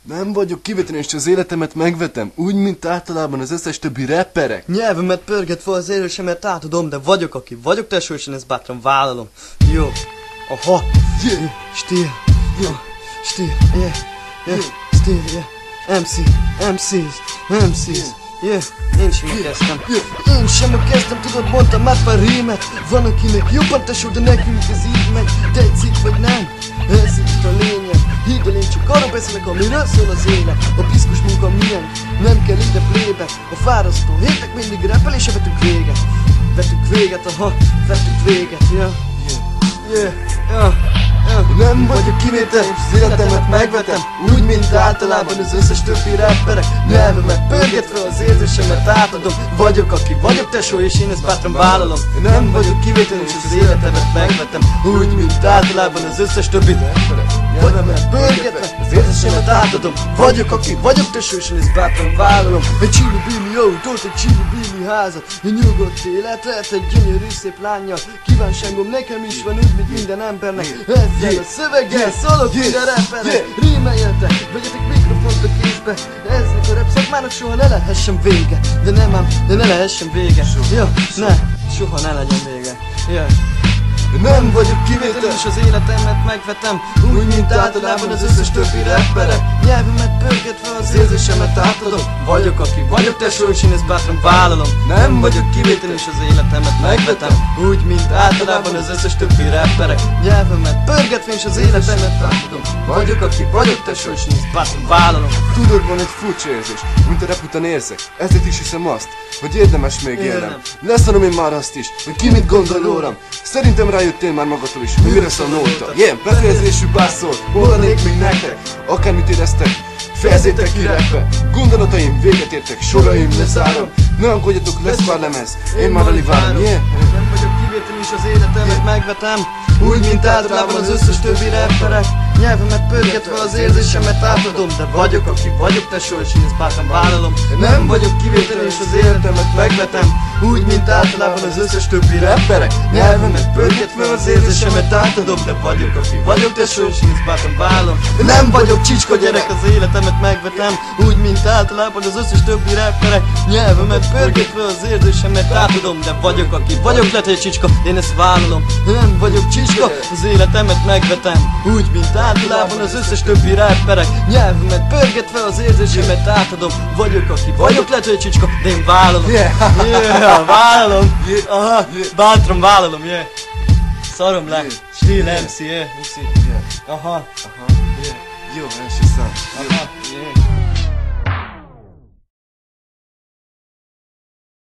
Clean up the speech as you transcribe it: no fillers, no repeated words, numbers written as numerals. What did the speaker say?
Nem vagyok kivételes, és az életemet megvetem, úgy, mint általában az összes többi rapperek. Nyelvemet pörgetve az érésemet átadom, de vagyok aki vagyok, tesó, és én ezt bátran vállalom. Jó. Aha. Yeah. Stíl. Yeah. Stíl. Yeah. Yeah. Stíl. Yeah. MCs. Yeah. Én sem kezdtem. Én sem kezdtem, tudod, mondtam már pár rímet. Van akinek jobban tesó, de nekünk ez így megy. Tetszik vagy nem? Ez itt a lényeg. Hidd el, én csak arra beszélek, amiről szól az élet. A piszkos munka milyen? Nem kell ide plébe. A fárasztó hétek mindig repelésre vettük véget. Vettük véget, aha, vettük véget, ja. Yeah. Nem vagyok kivétel, és az életemet megvetem, úgy, mint általában az összes többi rapperek. Nyelvemet pörgetve az érzésemet átadom. Vagyok aki vagyok, tesó, és én ezt bátran vállalom. Nem vagyok kivétel, és az életemet megvetem, úgy, mint általában az összes többi rapperek. Nyelvemet pörgetve az érzésemet átadom. Vagyok aki vagyok, tesó, és én ezt bátran vállalom. Egy csillubili autót, egy csillubili házat, egy nyugodt életet, egy gyönyörű szép lánnyal. Kívánságom nekem is van, úgy, mint minden embernek. Ezzel a szöveggel szólok minden rapperek. Rímeljetek, vegyetek mikrofont a kézbe. Eznek a rap szakmának soha ne lehessen vége. De nem ám, de ne lehessen vége. Soha ne legyen vége. Nem vagyok kivétel, és az életemet megvetem, úgy, mint általában az összes többi rapperek. Nyelvemet pörgetve az érzésemet átadom. Vagyok aki vagyok, tesó, és én ezt bátran vállalom. Nem vagyok kivétel, és az életemet megvetem, úgy, mint általában az összes többi rapperek. Nyelvemet pörgetve, és az életemet átadom. Vagyok aki vagyok, tesó, és én ezt bátran vállalom. Tudod, van egy furcsa érzés, mint a rap után érzek. Ezért is hiszem azt, hogy érdemes még élnem. Leszanom én már azt is, hogy ki mit gondol rólam. Szerintem rájöttél már magadtól is, hogy mire szól nóta. Ilyen befejezésű bászol, mondanék még nektek. Akármit éreztek, fejezzétek ki rapbe. Gondolataim véget értek, soraim lezárom. Ne aggódjatok, lesz pár lemez, én már alig várom. Nem vagyok kivétel, és az életemet megvetem, úgy, mint általában az összes többi rapperek. Nyelvemet pörgetve az érzésemet átadom. De vagyok aki vagyok, tesó, és én ezt bátran vállalom. Nem vagyok kivétel, és az életemet megvetem, úgy, mint általában az összes többi rapperek. Nyelvemet pörgetve az érzésemet átadom. De vagyok aki vagyok, tesó, és én ezt bátran vállalom. Nem vagyok csicska gyerek, az életemet megvetem, úgy, mint általában az összes többi rapperek. Nyelvemet pörgetve az érzésemet átadom. De vagyok aki vagyok, lehet egy csicska, én ezt vállalom. Nem vagyok csicska, az életemet megvetem, úgy, mint általában az összes többi rapperek. Nyelvemet pörgetve az érzésemet átadom. Vagyok aki vagyok, lehet egy csicska, de én vállalom. Vállalom. Aha, bátran vállalom, szarom le. Stíl MC, Aha. Jó, első szám.